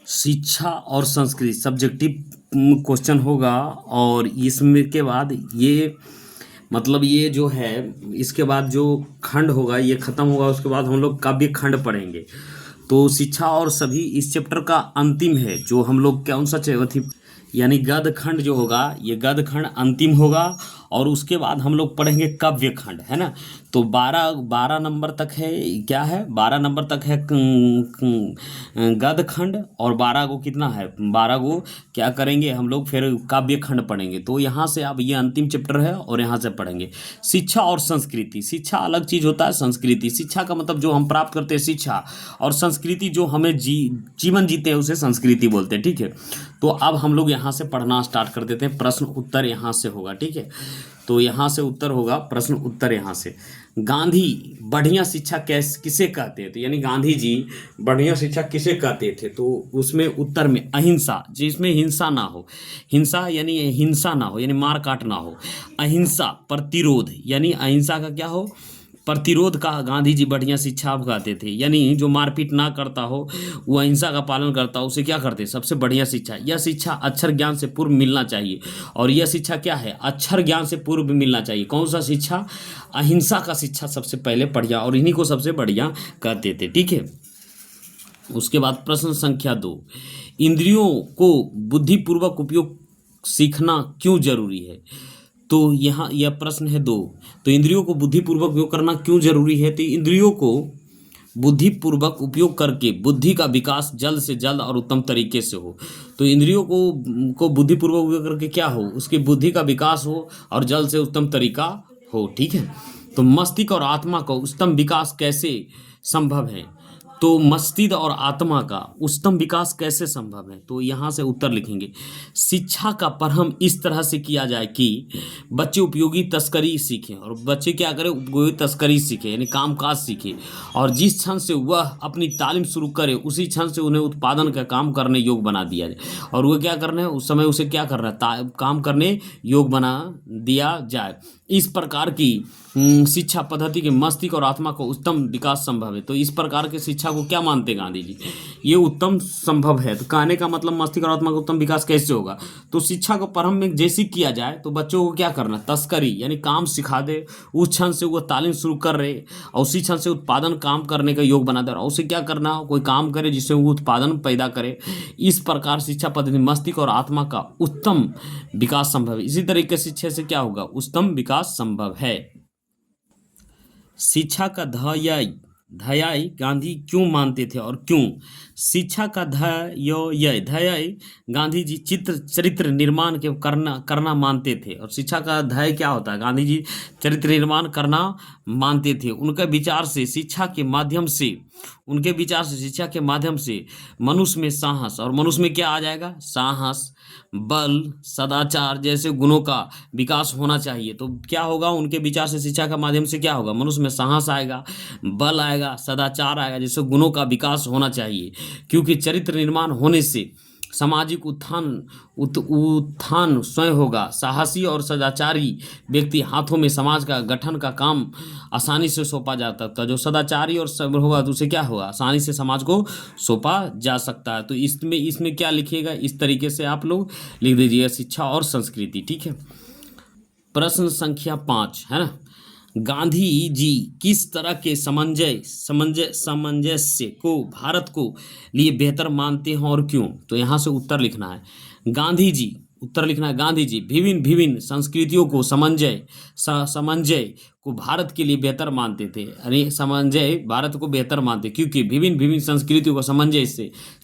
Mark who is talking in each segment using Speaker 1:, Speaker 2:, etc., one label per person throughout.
Speaker 1: शिक्षा और संस्कृति सब्जेक्टिव क्वेश्चन होगा। और इसमें के बाद ये मतलब ये जो है, इसके बाद जो खंड होगा ये खत्म होगा, उसके बाद हम लोग काव्य खंड पढ़ेंगे। तो शिक्षा और सभी इस चैप्टर का अंतिम है, जो हम लोग कौन सा थी, यानी गद्य खंड जो होगा, ये गद्य खंड अंतिम होगा। और उसके बाद हम लोग पढ़ेंगे काव्य खंड, है ना। तो 12 नंबर तक है, क्या है, 12 नंबर तक है गद्य खंड। और 12 को कितना है, 12 को क्या करेंगे हम लोग, फिर काव्य खंड पढ़ेंगे। तो यहाँ से अब ये अंतिम चैप्टर है और यहाँ से पढ़ेंगे शिक्षा और संस्कृति। शिक्षा अलग चीज होता है, संस्कृति, शिक्षा का मतलब जो हम प्राप्त करते हैं शिक्षा, और संस्कृति जो हमें जीवन जीते हैं उसे संस्कृति बोलते हैं, ठीक है। तो अब हम लोग यहाँ से पढ़ना स्टार्ट कर देते हैं, प्रश्न उत्तर यहाँ से होगा, ठीक है। तो यहाँ से उत्तर होगा, प्रश्न उत्तर यहाँ से। गांधी बढ़िया शिक्षा किसे कहते थे, यानी गांधी जी बढ़िया शिक्षा किसे कहते थे। तो उसमें उत्तर में अहिंसा, जिसमें हिंसा ना हो, हिंसा यानी हिंसा ना हो, यानी मार काट ना हो। अहिंसा, प्रतिरोध, यानी अहिंसा का क्या हो, प्रतिरोध का गांधी जी बढ़िया शिक्षा आप कहते थे, यानी जो मारपीट ना करता हो, वो अहिंसा का पालन करता हो, उसे क्या करते, सबसे बढ़िया शिक्षा। यह शिक्षा अक्षर ज्ञान से पूर्व मिलना चाहिए। और यह शिक्षा क्या है, अक्षर ज्ञान से पूर्व मिलना चाहिए। कौन सा शिक्षा, अहिंसा का शिक्षा सबसे पहले बढ़िया, और इन्हीं को सबसे बढ़िया कहते थे, ठीक है। उसके बाद प्रश्न संख्या 2, इंद्रियों को बुद्धिपूर्वक उपयोग सीखना क्यों जरूरी है। तो यहाँ यह प्रश्न है 2। तो इंद्रियों को बुद्धिपूर्वक उपयोग करना क्यों जरूरी है। तो इंद्रियों को बुद्धिपूर्वक उपयोग करके बुद्धि का विकास जल्द से जल्द और उत्तम तरीके से हो। तो इंद्रियों को बुद्धिपूर्वक उपयोग करके क्या हो, उसकी बुद्धि का विकास हो और जल्द से उत्तम तरीका हो, ठीक है। तो मस्तिष्क और आत्मा का उत्तम विकास कैसे संभव है। तो मस्तिष्क और आत्मा का उत्तम विकास कैसे संभव है। तो यहाँ से उत्तर लिखेंगे, शिक्षा का प्रारंभ इस तरह से किया जाए कि बच्चे उपयोगी तस्करी सीखें। और बच्चे क्या करें, उपयोगी तस्करी सीखें, यानी कामकाज सीखें। और जिस क्षण से वह अपनी तालीम शुरू करे उसी क्षण से उन्हें उत्पादन का काम करने योग्य बना दिया जाए। और वह क्या करना है, उस समय उसे क्या करना है, काम करने योग्य बना दिया जाए। इस प्रकार की शिक्षा पद्धति के मस्तिष्क और आत्मा को उत्तम विकास संभव है। तो इस प्रकार की शिक्षा को क्या मानते हैं गांधी जी, ये उत्तम संभव है। तो कहने का मतलब मस्तिष्क और आत्मा का उत्तम विकास कैसे होगा। तो शिक्षा को प्रारंभ में जैसे किया जाए, तो बच्चों को क्या करना, तस्करी यानी काम सिखा दे, उस क्षण से वो तालीम शुरू कर रहे और उसी क्षण से उत्पादन काम करने का योग बना दे, और उसे क्या करना, कोई काम करे जिससे वो उत्पादन पैदा करे। इस प्रकार शिक्षा पद्धति मस्तिष्क और आत्मा का उत्तम विकास संभव है। इसी तरीके से शिक्षा से क्या होगा, उत्तम विकास संभव है। शिक्षा का ध्येय गांधी क्यों मानते थे और क्यों। शिक्षा का ध्येय गांधी जी चरित्र निर्माण के करना मानते थे। और शिक्षा का ध्येय क्या होता है, गांधी जी चरित्र निर्माण करना मानते थे। उनके विचार से शिक्षा के माध्यम से मनुष्य में साहस, और मनुष्य में क्या आ जाएगा, साहस, बल, सदाचार जैसे गुणों का विकास होना चाहिए। तो क्या होगा, उनके विचार से शिक्षा के माध्यम से क्या होगा, मनुष्य में साहस आएगा, बल आएगा, सदाचार आएगा, जैसे गुणों का विकास होना चाहिए। क्योंकि चरित्र निर्माण होने से सामाजिक उत्थान स्वयं होगा। साहसी और सदाचारी व्यक्ति हाथों में समाज का गठन का काम आसानी से सौंपा जा सकता है। जो सदाचारी और सब होगा तो उसे क्या होगा, आसानी से समाज को सौंपा जा सकता है। तो इसमें क्या लिखिएगा, इस तरीके से आप लोग लिख दीजिएगा, शिक्षा और संस्कृति, ठीक है। प्रश्न संख्या 5 है ना, गांधी जी किस तरह के सामंजस्य को भारत को लिए बेहतर मानते हैं और क्यों। तो यहाँ से उत्तर लिखना है, गांधी जी विभिन्न संस्कृतियों को समन्वय को भारत के लिए बेहतर मानते थे। यानी समन्वय भारत को बेहतर मानते, क्योंकि विभिन्न संस्कृतियों का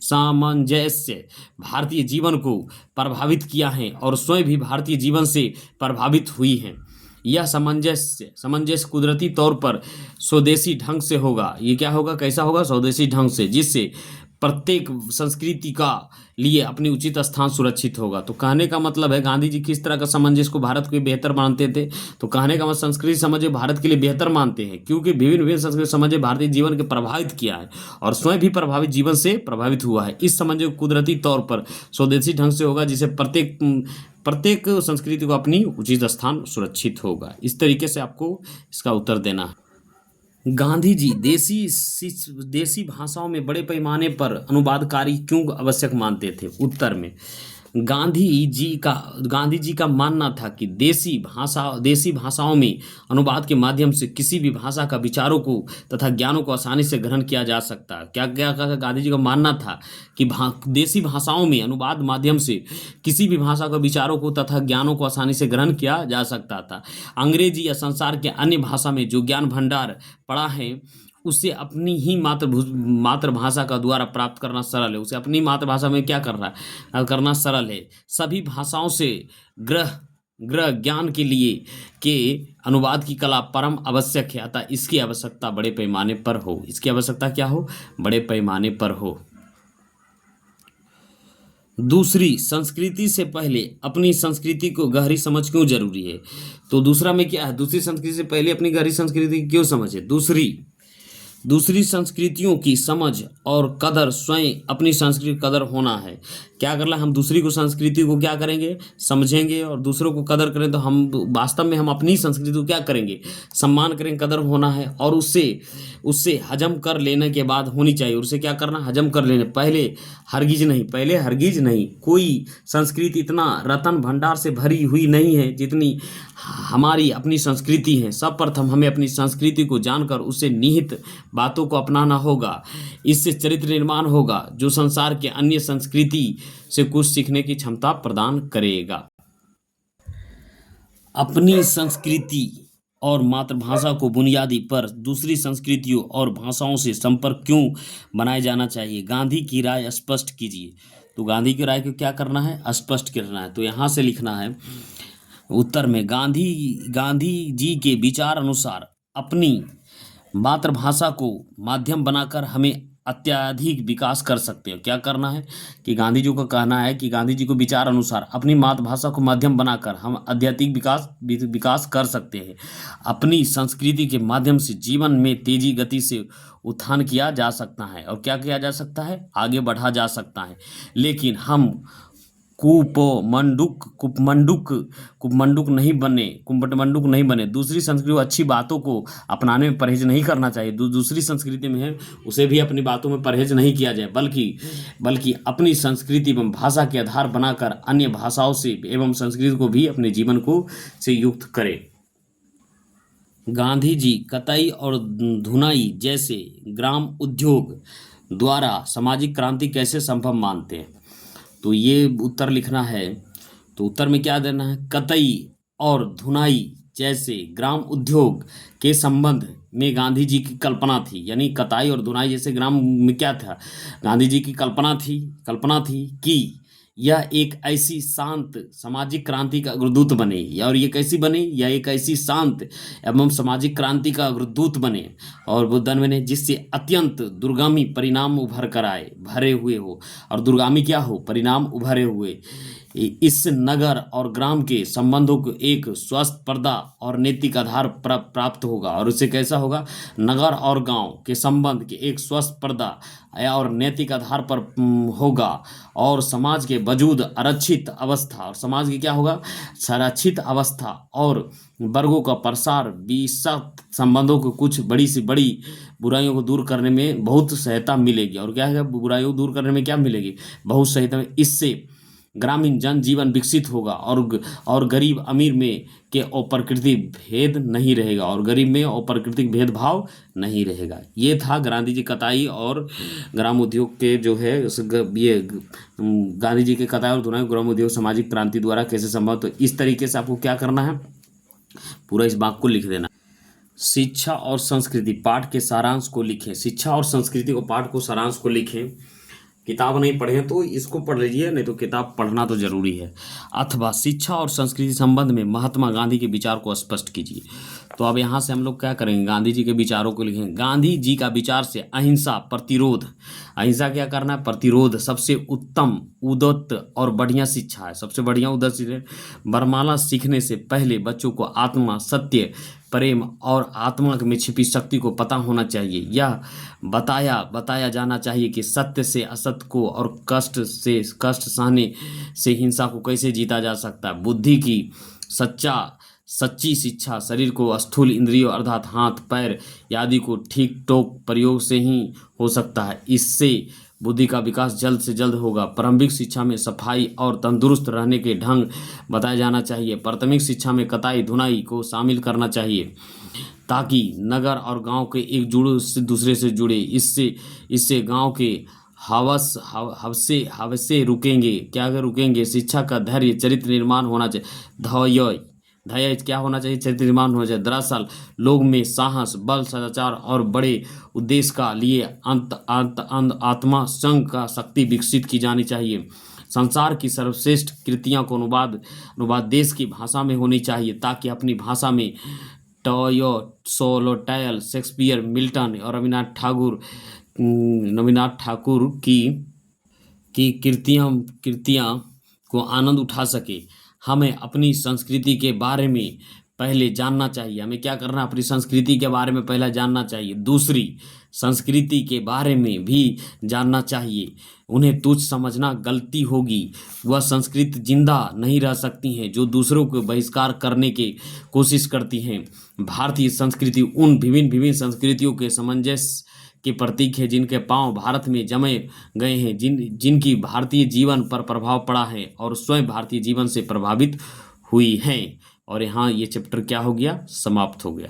Speaker 1: सामंजस्य भारतीय जीवन को प्रभावित किया है और स्वयं भी भारतीय जीवन से प्रभावित हुई हैं। यह सामंजस्य कुदरती तौर पर स्वदेशी ढंग से होगा। ये क्या होगा, कैसा होगा, स्वदेशी ढंग से, जिससे प्रत्येक संस्कृति का लिए अपनी उचित स्थान सुरक्षित होगा। तो कहने का मतलब है, गांधी जी किस तरह का सामंजस्य को भारत को बेहतर मानते थे। तो कहने का मतलब संस्कृति समझे भारत के लिए बेहतर मानते हैं, क्योंकि विभिन्न संस्कृति समझे भारतीय जीवन के प्रभावित किया है और स्वयं भी प्रभावित जीवन से प्रभावित हुआ है। इस समझे कुदरती तौर पर स्वदेशी ढंग से होगा, जिसे प्रत्येक संस्कृति को अपनी उचित स्थान सुरक्षित होगा। इस तरीके से आपको इसका उत्तर देना है। गांधी जी देसी भाषाओं में बड़े पैमाने पर अनुवादकारी क्यों आवश्यक मानते थे? उत्तर में गांधी जी का मानना था कि देसी भाषाओं में अनुवाद के माध्यम से किसी भी भाषा का विचारों को तथा ज्ञानों को आसानी से ग्रहण किया जा सकता है। क्या क्या क्या गांधी जी का मानना था कि देसी भाषाओं में अनुवाद माध्यम से किसी भी भाषा का विचारों को तथा ज्ञानों को आसानी से ग्रहण किया जा सकता था। अंग्रेजी या संसार के अन्य भाषा में जो ज्ञान भंडार पड़ा है उसे अपनी ही मातृभाषा का द्वारा प्राप्त करना सरल है। उसे अपनी मातृभाषा में क्या करना सरल है। सभी भाषाओं से ग्रह ज्ञान के लिए के अनुवाद की कला परम आवश्यक है, अतः इसकी आवश्यकता बड़े पैमाने पर हो। इसकी आवश्यकता क्या हो? बड़े पैमाने पर हो। दूसरी, संस्कृति से पहले अपनी संस्कृति को गहरी समझ क्यों जरूरी है? तो दूसरा में क्या है? दूसरी संस्कृति से पहले अपनी गहरी संस्कृति की क्यों समझ है? दूसरी संस्कृतियों की समझ और कदर स्वयं अपनी संस्कृति की कदर होना है। क्या करना? हम दूसरी को संस्कृति को क्या करेंगे? समझेंगे और दूसरों को कदर करें तो हम वास्तव में हम अपनी संस्कृति को क्या करेंगे? सम्मान करेंगे, कदर होना है। और उससे हजम कर लेने के बाद होनी चाहिए। उससे क्या करना? हजम कर लेने, पहले हरगिज नहीं। कोई संस्कृति इतना रतन भंडार से भरी हुई नहीं है जितनी हमारी अपनी संस्कृति है। सब प्रथम हमें अपनी संस्कृति को जानकर उससे निहित बातों को अपनाना होगा। इससे चरित्र निर्माण होगा जो संसार के अन्य संस्कृति से कुछ सीखने की क्षमता प्रदान करेगा। अपनी संस्कृति और मातृभाषा को बुनियादी पर दूसरी संस्कृतियों और भाषाओं से संपर्क क्यों बनाए जाना चाहिए? गांधी की राय स्पष्ट कीजिए। तो गांधी की राय को क्या करना है? स्पष्ट करना है। तो यहाँ से लिखना है उत्तर में, गांधी जी के विचार अनुसार अपनी मातृभाषा को माध्यम बनाकर हमें अत्यधिक विकास कर सकते हैं। क्या करना है कि गांधी जी को कहना है कि गांधी जी को विचार अनुसार अपनी मातृभाषा को माध्यम बनाकर हम अत्यधिक विकास कर सकते हैं। अपनी संस्कृति के माध्यम से जीवन में तेजी गति से उत्थान किया जा सकता है और क्या किया जा सकता है? आगे बढ़ा जा सकता है। लेकिन हम कुपमंडुक नहीं बने। दूसरी संस्कृति अच्छी बातों को अपनाने में परहेज नहीं करना चाहिए। दूसरी संस्कृति में है उसे भी अपनी बातों में परहेज नहीं किया जाए, बल्कि अपनी संस्कृति एवं भाषा के आधार बनाकर अन्य भाषाओं से एवं संस्कृति को भी अपने जीवन को से युक्त करें। गांधी जी कताई और धुनाई जैसे ग्राम उद्योग द्वारा सामाजिक क्रांति कैसे संभव मानते हैं? तो ये उत्तर लिखना है। तो उत्तर में क्या देना है? कताई और धुनाई जैसे ग्राम उद्योग के संबंध में गांधी जी की कल्पना थी। यानी कताई और धुनाई जैसे ग्राम में क्या था? गांधी जी की कल्पना थी कि यह एक ऐसी शांत सामाजिक क्रांति का अग्रदूत बने। और ये कैसी बने? यह एक ऐसी शांत एवं सामाजिक क्रांति का अग्रदूत बने और बुद्धन बने जिससे अत्यंत दुर्गामी परिणाम भरे हुए हो। और दुर्गामी क्या हो? परिणाम उभरे हुए। इस नगर और ग्राम के संबंधों को एक स्वस्थ पर्दा और नैतिक आधार प्राप्त होगा। और उससे कैसा होगा? नगर और गांव के संबंध के एक स्वस्थ पर्दा और नैतिक आधार पर होगा। और समाज के वजूद आरक्षित अवस्था, और समाज की क्या होगा? संरक्षित अवस्था और वर्गों का प्रसार विषम संबंधों को कुछ बड़ी से बड़ी बुराइयों को दूर करने में बहुत सहायता मिलेगी। और क्या है? बुराइयों को दूर करने में क्या मिलेगी? बहुत सहायता। इससे ग्रामीण जनजीवन विकसित होगा और गरीब अमीर में के अप्राकृतिक भेद नहीं रहेगा और गरीब में अप्राकृतिक भेदभाव नहीं रहेगा। ये था गांधी जी कताई और ग्राम उद्योग के जो है ये गांधी जी के कताई और धुनाई ग्राम उद्योग सामाजिक क्रांति द्वारा कैसे संभव। तो इस तरीके से आपको क्या करना है? पूरा इस बात को लिख देना। शिक्षा और संस्कृति पाठ के सारांश को लिखें। शिक्षा और संस्कृति को पाठ को सारांश को लिखें। किताब नहीं पढ़े तो इसको पढ़ लीजिए, नहीं तो किताब पढ़ना तो जरूरी है। अथवा शिक्षा और संस्कृति संबंध में महात्मा गांधी के विचार को स्पष्ट कीजिए। तो अब यहाँ से हम लोग क्या करेंगे? गांधी जी के विचारों को लिखेंगे। गांधी जी का विचार से अहिंसा, प्रतिरोध, अहिंसा क्या करना है? प्रतिरोध सबसे उत्तम, उदात्त और बढ़िया शिक्षा है। सबसे बढ़िया उदात्त शिक्षा। वरमाला सीखने से पहले बच्चों को आत्मा, सत्य, प्रेम और आत्मा में छिपी शक्ति को पता होना चाहिए। यह बताया जाना चाहिए कि सत्य से असत्य को और कष्ट सहने से हिंसा को कैसे जीता जा सकता है। बुद्धि की सच्ची शिक्षा शरीर को स्थूल इंद्रियों अर्थात हाथ पैर आदि को ठीक टोक प्रयोग से ही हो सकता है। इससे बुद्धि का विकास जल्द से जल्द होगा। प्रारंभिक शिक्षा में सफाई और तंदुरुस्त रहने के ढंग बताया जाना चाहिए। प्राथमिक शिक्षा में कताई धुनाई को शामिल करना चाहिए ताकि नगर और गांव के एक जुड़े से दूसरे से जुड़े। इससे गांव के हवसे रुकेंगे। क्या अगर रुकेंगे? शिक्षा का धैर्य चरित्र निर्माण होना चाहिए। धैर्य क्या होना चाहिए? चरित्र निर्माण होना चाहिए। दरअसल लोग में साहस बल सदाचार और बड़े उद्देश्य का लिए आत्मा संग का शक्ति विकसित की जानी चाहिए। संसार की सर्वश्रेष्ठ कृतियों को अनुवाद देश की भाषा में होनी चाहिए ताकि अपनी भाषा में टॉयो सोलोटायल शेक्सपियर मिल्टन और रविन्द्रनाथ ठाकुर की कृतियाँ को आनंद उठा सके। हमें अपनी संस्कृति के बारे में पहले जानना चाहिए। हमें क्या करना? अपनी संस्कृति के बारे में पहले जानना चाहिए। दूसरी संस्कृति के बारे में भी जानना चाहिए। उन्हें तुच्छ समझना गलती होगी। वह संस्कृति जिंदा नहीं रह सकती हैं जो दूसरों को बहिष्कार करने की कोशिश करती हैं। भारतीय संस्कृति उन विभिन्न संस्कृतियों के सामंजस्य के प्रतीक है जिनके पांव भारत में जमे गए हैं, जिनकी भारतीय जीवन पर प्रभाव पड़ा है और स्वयं भारतीय जीवन से प्रभावित हुई हैं। और यहाँ ये चैप्टर क्या हो गया? समाप्त हो गया।